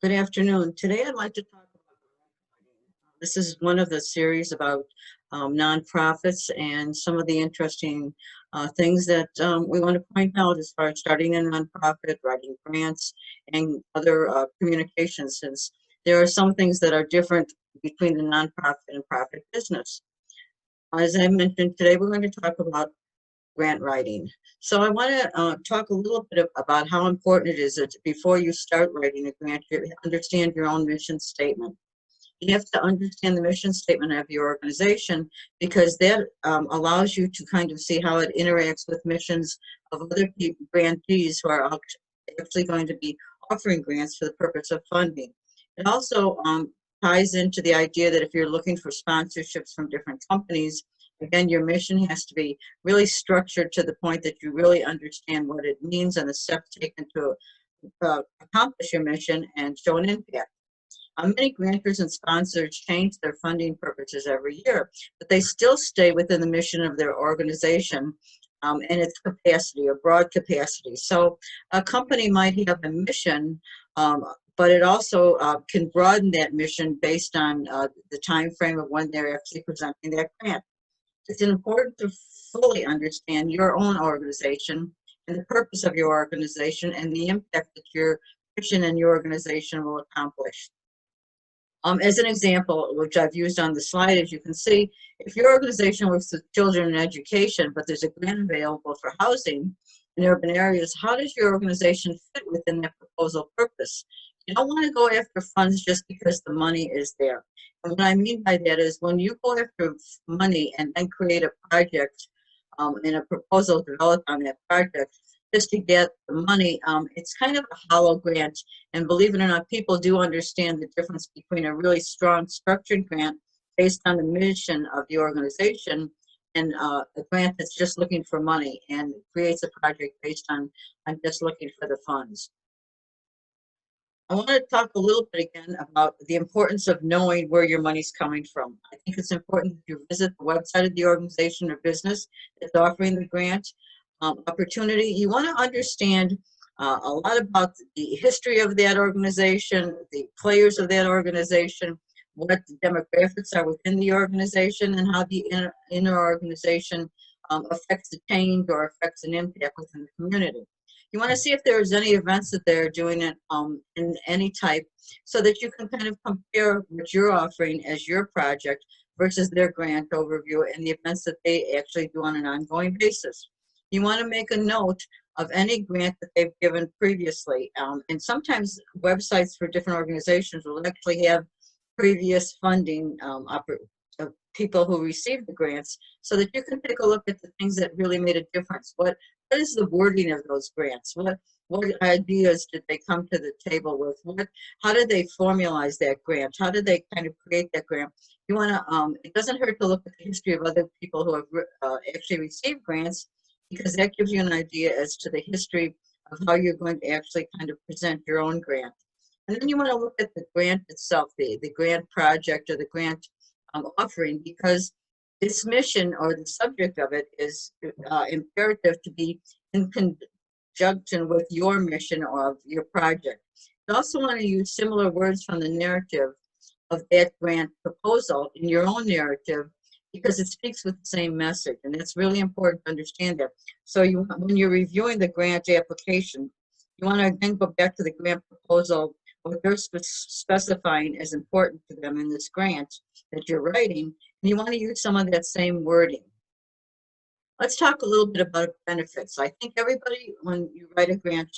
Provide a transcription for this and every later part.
Good afternoon. Today I'd like to talk about this is one of the series about nonprofits and some of the interesting things that we want to point out as far as starting a nonprofit, writing grants, and other communications, since there are some things that are different between the nonprofit and profit business. As I mentioned, today we're going to talk about grant writing. So I want to talk a little bit about how important it is that before you start writing a grant, you understand your own mission statement. You have to understand the mission statement of your organization, because that allows you to kind of see how it interacts with missions of other grantees who are actually going to be offering grants for the purpose of funding. It also ties into the idea that if you're looking for sponsorships from different companies, again, your mission has to be really structured to the point that you really understand what it means and the steps taken to accomplish your mission and show an impact. Many grantors and sponsors change their funding purposes every year, but they still stay within the mission of their organization and its capacity or broad capacity. So a company might have a mission, but it also can broaden that mission based on the time frame of when they're actually presenting that grant. It's important to fully understand your own organization and the purpose of your organization and the impact that your mission and your organization will accomplish. As an example, which I've used on the slide, as you can see, if your organization works with children in education, but there's a grant available for housing in urban areas, how does your organization fit within that proposal purpose? You don't want to go after funds just because the money is there. And what I mean by that is when you go after money and then create a project and a proposal developed on that project, just to get the money, it's kind of a hollow grant. And believe it or not, people do understand the difference between a really strong structured grant based on the mission of the organization and a grant that's just looking for money and creates a project based on just looking for the funds. I want to talk a little bit again about the importance of knowing where your money's coming from. I think it's important that you visit the website of the organization or business that's offering the grant opportunity. You want to understand a lot about the history of that organization, the players of that organization, what the demographics are within the organization, and how the inner organization affects the change or affects an impact within the community. You want to see if there's any events that they're doing it in any type, so that you can kind of compare what you're offering as your project versus their grant overview and the events that they actually do on an ongoing basis. You want to make a note of any grant that they've given previously. And sometimes websites for different organizations will actually have previous funding of people who received the grants, so that you can take a look at the things that really made a difference. What is the wording of those grants? What ideas did they come to the table with? How did they formalize that grant? How did they kind of create that grant? You want to, it doesn't hurt to look at the history of other people who have actually received grants, because that gives you an idea as to the history of how you're going to actually kind of present your own grant. And then you want to look at the grant itself, the grant project or the grant offering, because this mission or the subject of it is imperative to be in conjunction with your mission or of your project. You also want to use similar words from the narrative of that grant proposal in your own narrative, because it speaks with the same message, and it's really important to understand that. So when you're reviewing the grant application, you want to again go back to the grant proposal, what they're specifying as important to them in this grant that you're writing, and you want to use some of that same wording. Let's talk a little bit about benefits. I think everybody, when you write a grant,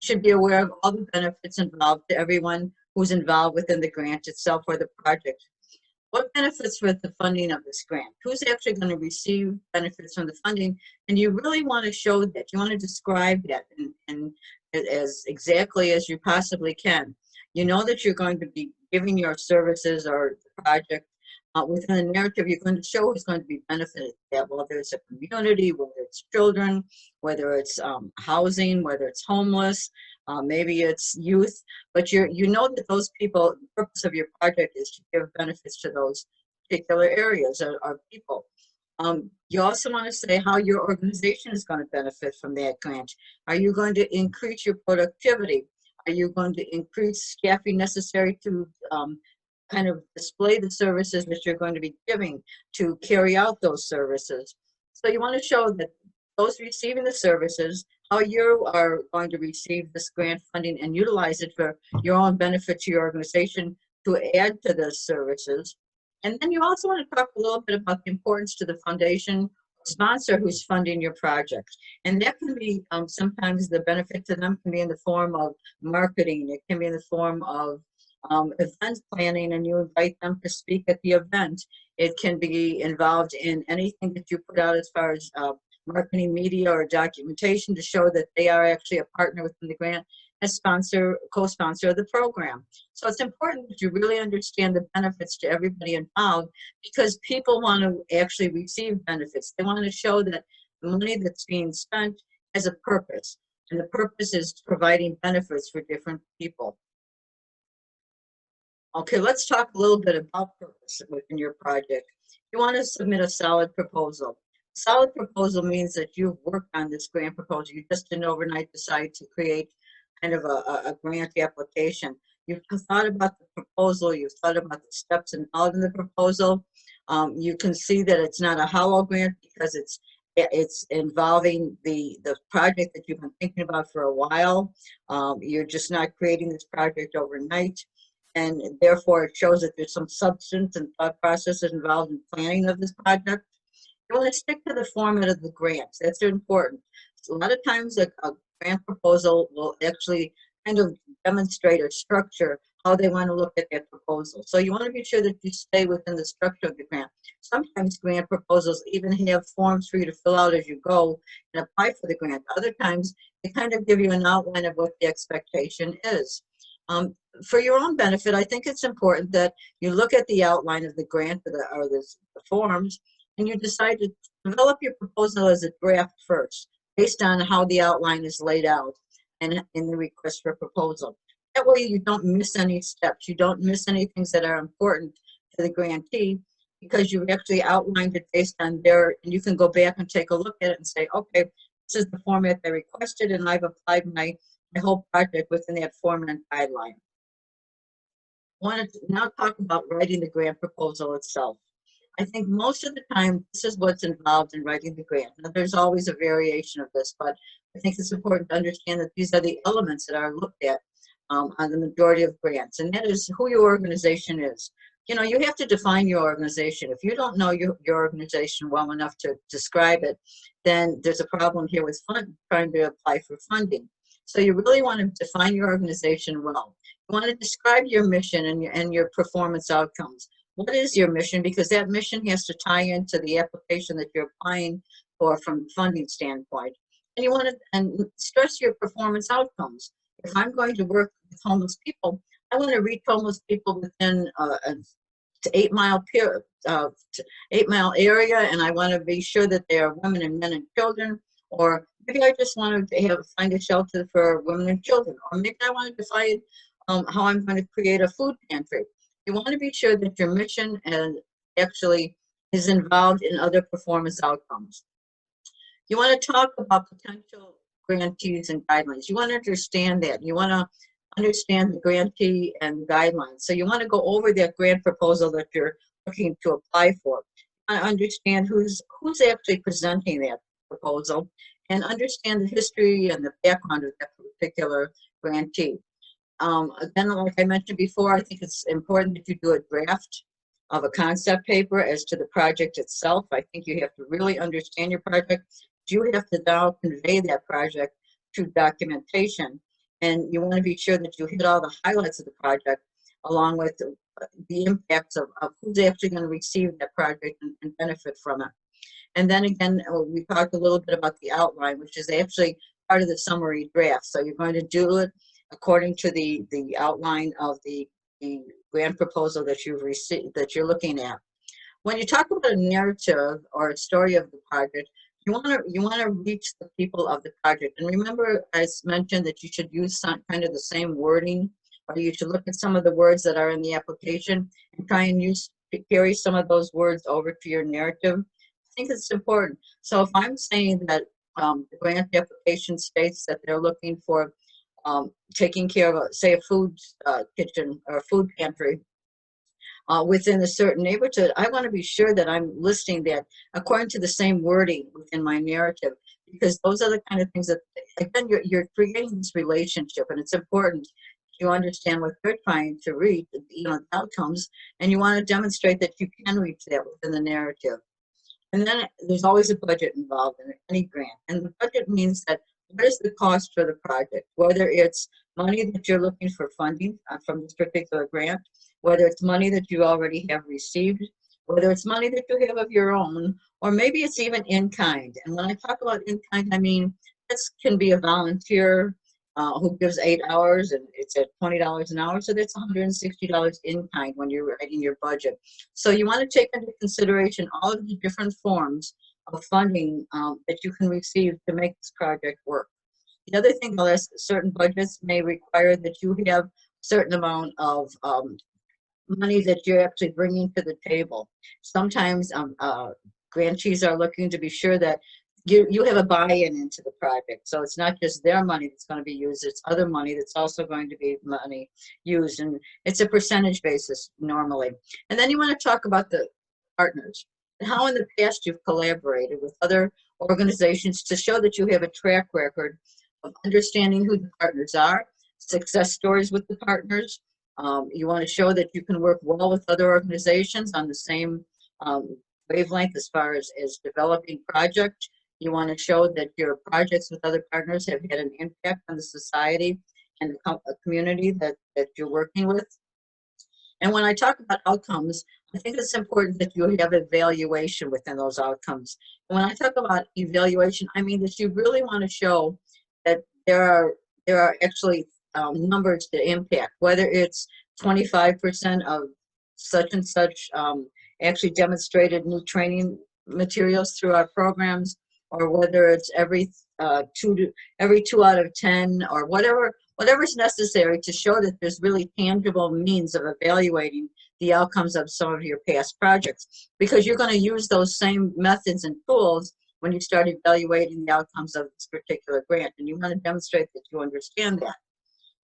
should be aware of all the benefits involved to everyone who's involved within the grant itself or the project. What benefits with the funding of this grant? Who's actually going to receive benefits from the funding? And you really want to show that. You want to describe that and as exactly as you possibly can. You know that you're going to be giving your services or the project within the narrative. You're going to show who's going to be benefited, that whether it's a community, whether it's children, whether it's housing, whether it's homeless, maybe it's youth, but you know that those people, the purpose of your project is to give benefits to those particular areas or people. You also want to say how your organization is going to benefit from that grant. Are you going to increase your productivity? Are you going to increase staffing necessary to kind of display the services that you're going to be giving to carry out those services? So you want to show that those receiving the services, how you are going to receive this grant funding and utilize it for your own benefit to your organization to add to the services. And then you also want to talk a little bit about the importance to the foundation sponsor who's funding your project. And that can be sometimes the benefit to them can be in the form of marketing. It can be in the form of event planning, and you invite them to speak at the event. It can be involved in anything that you put out as far as marketing media or documentation to show that they are actually a partner within the grant as co-sponsor of the program. So it's important that you really understand the benefits to everybody involved, because people want to actually receive benefits. They want to show that the money that's being spent has a purpose, and the purpose is providing benefits for different people. Okay, let's talk a little bit about purpose within your project. You want to submit a solid proposal. Solid proposal means that you've worked on this grant proposal. You just didn't overnight decide to create kind of a grant application. You've thought about the proposal, you've thought about the steps involved in the proposal. You can see that it's not a hollow grant because it's involving the project that you've been thinking about for a while. You're just not creating this project overnight, and therefore it shows that there's some substance and thought processes involved in planning of this project. You want to stick to the format of the grants. That's important. So a lot of times a grant proposal will actually kind of demonstrate or structure how they want to look at their proposal. So you want to be sure that you stay within the structure of the grant. Sometimes grant proposals even have forms for you to fill out as you go and apply for the grant. Other times they kind of give you an outline of what the expectation is. For your own benefit, I think it's important that you look at the outline of the grant or the forms, and you decide to develop your proposal as a draft first, based on how the outline is laid out and in the request for proposal. That way you don't miss any steps. You don't miss any things that are important to the grantee, because you've actually outlined it based on and you can go back and take a look at it and say, okay, this is the format they requested, and I've applied my whole project within that format and guideline. I want to now talk about writing the grant proposal itself. I think most of the time, this is what's involved in writing the grant. Now, there's always a variation of this, but I think it's important to understand that these are the elements that are looked at on the majority of grants, and that is who your organization is. You know, you have to define your organization. If you don't know your organization well enough to describe it, then there's a problem here with trying to apply for funding. So you really want to define your organization well. You want to describe your mission and your performance outcomes. What is your mission? Because that mission has to tie into the application that you're applying for from a funding standpoint. And you want to stress your performance outcomes. If I'm going to work with homeless people, I want to reach homeless people within an 8-mile area, and I want to be sure that they are women and men and children. Or maybe I just want to find a shelter for women and children. Or maybe I want to decide how I'm going to create a food pantry. You want to be sure that your mission actually is involved in other performance outcomes. You want to talk about potential grantees and guidelines. You want to understand that. You want to understand the grantee and guidelines. So you want to go over that grant proposal that you're looking to apply for. You want to understand who's actually presenting that proposal, and understand the history and the background of that particular grantee. Then, like I mentioned before, I think it's important that you do a draft of a concept paper as to the project itself. I think you have to really understand your project. You have to now convey that project through documentation, and you want to be sure that you hit all the highlights of the project, along with the impacts of who's actually going to receive that project and benefit from it. And then again, we talked a little bit about the outline, which is actually part of the summary draft. So you're going to do it according to the outline of the grant proposal that you've received, that you're looking at. When you talk about a narrative or a story of the project, you want to reach the people of the project. And remember, as mentioned, that you should use some kind of the same wording, or you should look at some of the words that are in the application and try and carry some of those words over to your narrative. I think it's important. So if I'm saying that the grant application states that they're looking for taking care of, say, a food kitchen or a food pantry within a certain neighborhood, I want to be sure that I'm listing that according to the same wording within my narrative, because those are the kind of things that, again, you're creating this relationship, and it's important you understand what they're trying to reach, the outcomes, and you want to demonstrate that you can reach that within the narrative. And then there's always a budget involved in any grant. And the budget means that what is the cost for the project, whether it's money that you're looking for funding from this particular grant, whether it's money that you already have received, whether it's money that you have of your own, or maybe it's even in kind. And when I talk about in kind, I mean, this can be a volunteer who gives 8 hours and it's at $20 an hour. So that's $160 in kind when you're writing your budget. So you want to take into consideration all of the different forms of funding that you can receive to make this project work. The other thing is certain budgets may require that you have a certain amount of money that you're actually bringing to the table. Sometimes grantees are looking to be sure that you have a buy-in into the project. So it's not just their money that's going to be used, it's other money that's also going to be money used. And it's a percentage basis normally. And then you want to talk about the partners and how in the past you've collaborated with other organizations to show that you have a track record of understanding who the partners are, success stories with the partners. You want to show that you can work well with other organizations on the same wavelength as far as developing projects. You want to show that your projects with other partners have had an impact on the society and the community that you're working with. And when I talk about outcomes, I think it's important that you have evaluation within those outcomes. And when I talk about evaluation, I mean that you really want to show that there are actually numbers to impact, whether it's 25% of such and such actually demonstrated new training materials through our programs, or whether it's every 2 out of 10, or whatever's necessary to show that there's really tangible means of evaluating the outcomes of some of your past projects, because you're going to use those same methods and tools when you start evaluating the outcomes of this particular grant, and you want to demonstrate that you understand that.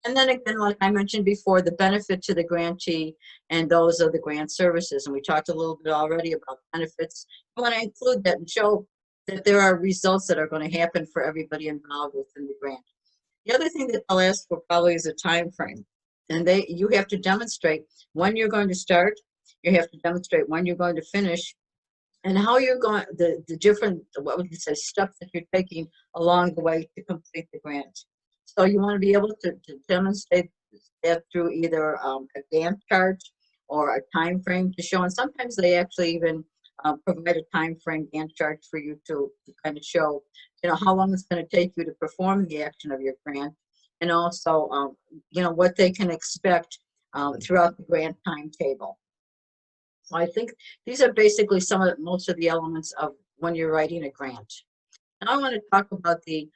And then again, like I mentioned before, the benefit to the grantee and those of the grant services. And we talked a little bit already about benefits. I want to include that and show that there are results that are going to happen for everybody involved within the grant. The other thing that I'll ask for probably is a time frame. And you have to demonstrate when you're going to start, you have to demonstrate when you're going to finish, and how you're going, the different, what would you say, steps that you're taking along the way to complete the grant. So you want to be able to demonstrate that through either a Gantt chart or a time frame to show, and sometimes they actually even provide a time frame Gantt chart for you to kind of show, how long it's going to take you to perform the action of your grant, and also, what they can expect throughout the grant timetable. So I think these are basically most of the elements of when you're writing a grant. Now I want to talk about the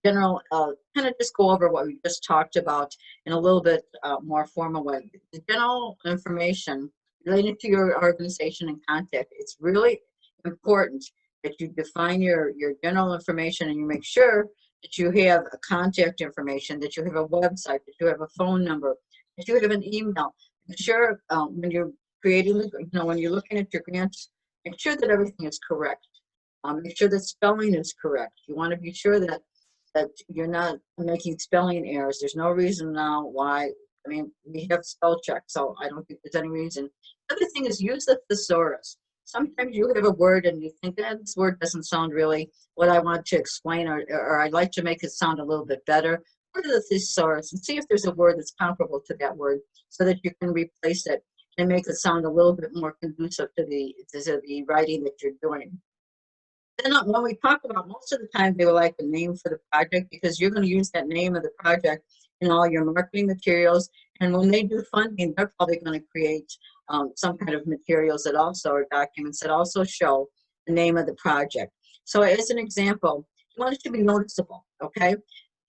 general, kind of just go over what we just talked about in a little bit more formal way. The general information related to your organization and contact, it's really important that you define your general information, and you make sure that you have a contact information, that you have a website, that you have a phone number, that you have an email. Make sure when you're creating, when you're looking at your grants, make sure that everything is correct. Make sure that spelling is correct. You want to be sure that you're not making spelling errors. There's no reason now why. I mean, we have spell check, so I don't think there's any reason. The other thing is use the thesaurus. Sometimes you have a word and you think that this word doesn't sound really what I want to explain, or I'd like to make it sound a little bit better. Go to the thesaurus and see if there's a word that's comparable to that word, so that you can replace it and make it sound a little bit more conducive to the writing that you're doing. Then when we talk about, most of the time they would like the name for the project, because you're going to use that name of the project in all your marketing materials. And when they do funding, they're probably going to create some kind of materials that also are documents that also show the name of the project. So as an example, you want it to be noticeable, okay?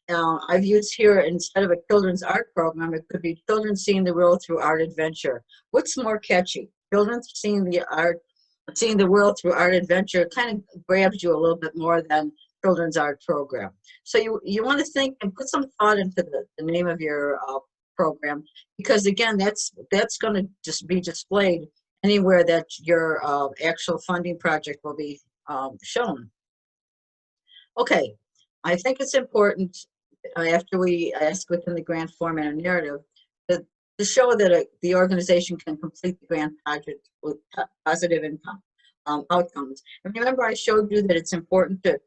I've used here, instead of a children's art program, it could be Children Seeing the World Through Art Adventure. What's more catchy? Children Seeing the World Through Art Adventure kind of grabs you a little bit more than children's art program. So you want to think and put some thought into the name of your program, because again, that's going to just be displayed anywhere that your actual funding project will be shown. Okay, I think it's important after we ask within the grant format and narrative that to show that the organization can complete the grant project with positive income outcomes. And remember, I showed you that it's important to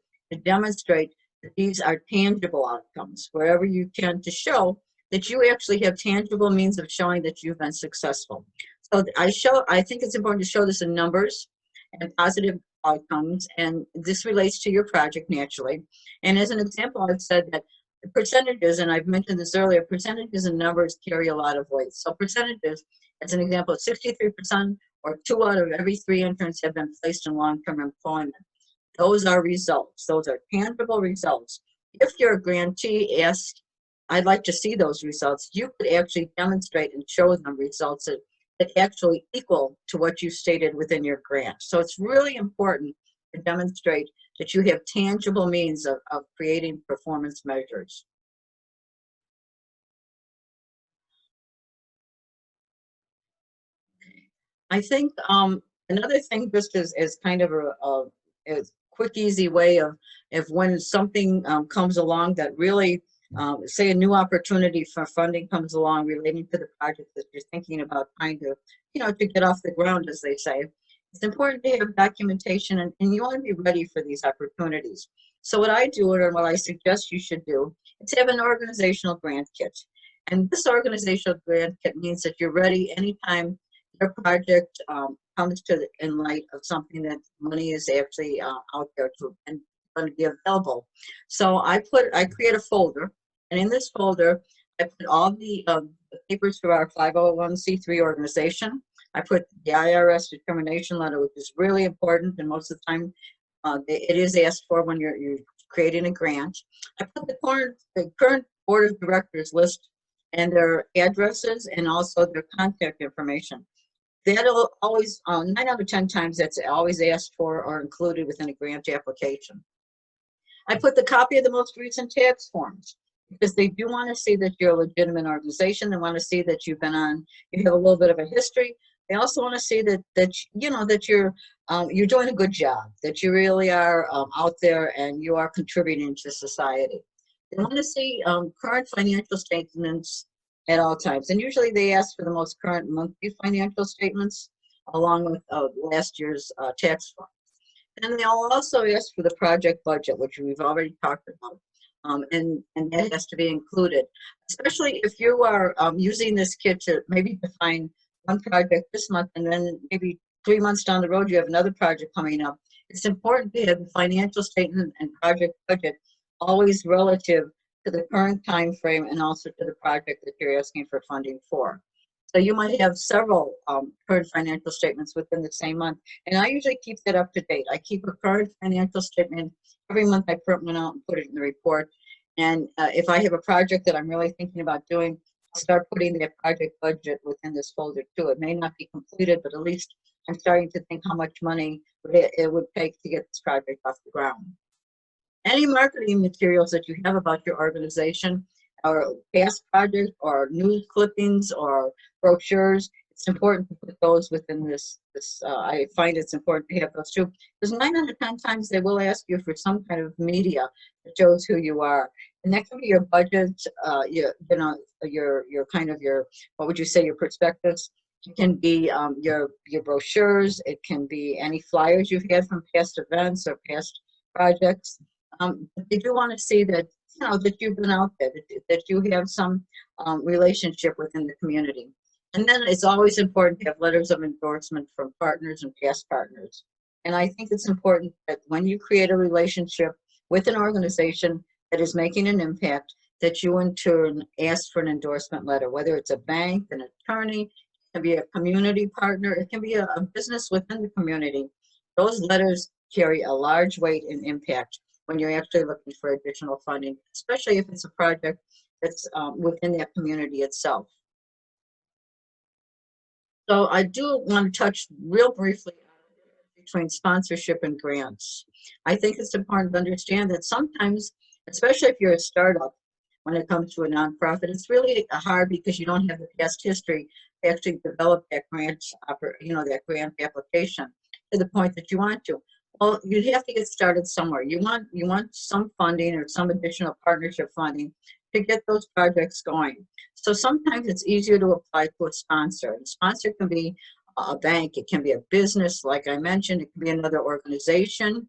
demonstrate that these are tangible outcomes wherever you can, to show that you actually have tangible means of showing that you've been successful. So I think it's important to show this in numbers and positive outcomes, and this relates to your project naturally. And as an example, I've said that the percentages, and I've mentioned this earlier, percentages and numbers carry a lot of weight. So percentages, as an example, 63% or 2 out of every 3 interns have been placed in long-term employment. Those are results. Those are tangible results. If you're a grantee asked, I'd like to see those results, you could actually demonstrate and show them results that actually equal to what you stated within your grant. So it's really important to demonstrate that you have tangible means of creating performance measures. I think another thing, just as kind of a quick, easy way of if when something comes along that really, say a new opportunity for funding comes along relating to the project that you're thinking about trying to, to get off the ground, as they say, it's important to have documentation, and you want to be ready for these opportunities. So what I do, or what I suggest you should do, is have an organizational grant kit. And this organizational grant kit means that you're ready anytime your project comes to in light of something that money is actually out there to and going to be available. So I create a folder, and in this folder I put all the papers for our 501c3 organization. I put the IRS determination letter, which is really important, and most of the time it is asked for when you're creating a grant. I put the current board of directors list and their addresses and also their contact information. That'll always, 9 out of 10 times, that's always asked for or included within a grant application. I put the copy of the most recent tax forms because they do want to see that you're a legitimate organization. They want to see that you've been on, you have a little bit of a history. They also want to see that you're doing a good job, that you really are out there and you are contributing to society. They want to see current financial statements at all times. And usually they ask for the most current monthly financial statements along with last year's tax form. And they'll also ask for the project budget, which we've already talked about. And that has to be included, especially if you are using this kit to maybe define one project this month and then maybe 3 months down the road you have another project coming up. It's important to have the financial statement and project budget always relative to the current time frame and also to the project that you're asking for funding for. So you might have several current financial statements within the same month, and I usually keep that up to date. I keep a current financial statement every month. I print one out and put it in the report. And if I have a project that I'm really thinking about doing, I'll start putting that project budget within this folder too. It may not be completed, but at least I'm starting to think how much money it would take to get this project off the ground. Any marketing materials that you have about your organization or past projects or news clippings or brochures, it's important to put those within this. I find it's important to have those too, because 9 out of 10 times they will ask you for some kind of media that shows who you are, and that can be your budget, your kind of your, what would you say, your perspectives. It can be your brochures. It can be any flyers you've had from past events or past projects. They do want to see that that you've been out there, that you have some relationship within the community. And then it's always important to have letters of endorsement from partners and past partners. And I think it's important that when you create a relationship with an organization that is making an impact, that you in turn ask for an endorsement letter, whether it's a bank, an attorney, it can be a community partner, it can be a business within the community. Those letters carry a large weight and impact when you're actually looking for additional funding, especially if it's a project that's within that community itself. So I do want to touch real briefly on between sponsorship and grants. I think it's important to understand that sometimes, especially if you're a startup, when it comes to a nonprofit, it's really hard because you don't have the past history to actually develop that grant, that grant application to the point that you want to. Well, you have to get started somewhere. You want some funding or some additional partnership funding to get those projects going. So sometimes it's easier to apply to a sponsor. A sponsor can be a bank, it can be a business, like I mentioned, it can be another organization,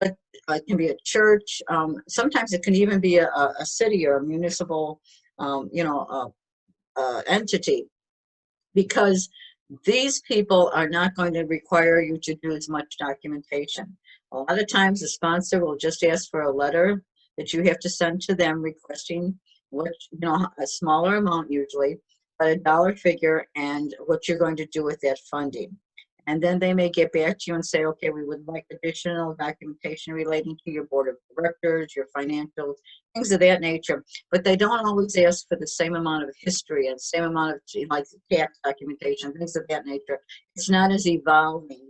but it can be a church. Sometimes it can even be a city or a municipal, entity, because these people are not going to require you to do as much documentation. A lot of times the sponsor will just ask for a letter that you have to send to them requesting a smaller amount usually, but a dollar figure and what you're going to do with that funding. And then they may get back to you and say, okay, we would like additional documentation relating to your board of directors, your financials, things of that nature. But they don't always ask for the same amount of history and same amount of like tax documentation, things of that nature. It's not as evolving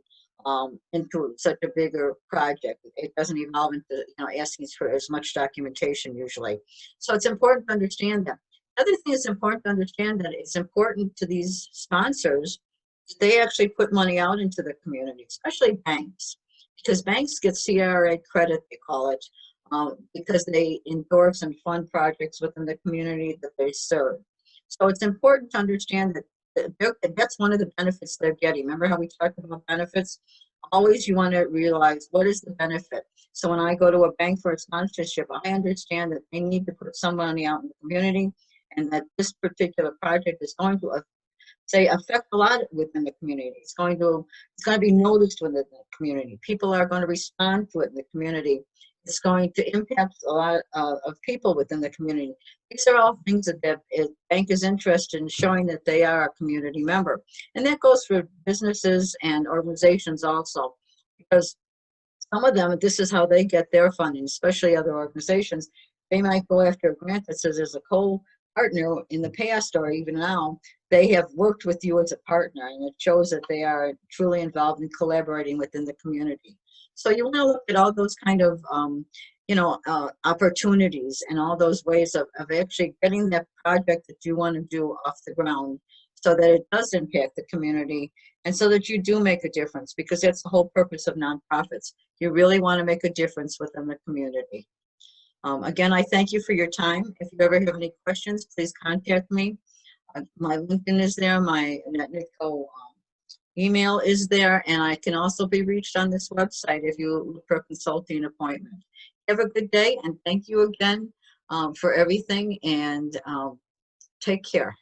into such a bigger project. It doesn't evolve into asking for as much documentation usually. So it's important to understand that. Other thing is important to understand that it's important to these sponsors. They actually put money out into the community, especially banks, because banks get CRA credit, they call it, because they endorse and fund projects within the community that they serve. So it's important to understand that that's one of the benefits they're getting. Remember how we talked about benefits? Always you want to realize what is the benefit. So when I go to a bank for a sponsorship, I understand that they need to put some money out in the community and that this particular project is going to affect a lot within the community. It's going to be noticed within the community. People are going to respond to it in the community. It's going to impact a lot of people within the community. These are all things that the bank is interested in showing that they are a community member. And that goes for businesses and organizations also, because some of them, this is how they get their funding, especially other organizations. They might go after a grant that says there's a co-partner in the past or even now. They have worked with you as a partner, and it shows that they are truly involved in collaborating within the community. So you want to look at all those kind of, opportunities and all those ways of actually getting that project that you want to do off the ground so that it does impact the community and so that you do make a difference, because that's the whole purpose of nonprofits. You really want to make a difference within the community. Again, I thank you for your time. If you ever have any questions, please contact me. My LinkedIn is there, my NetNetCo email is there, and I can also be reached on this website if you look for a consulting appointment. Have a good day, and thank you again for everything, and take care.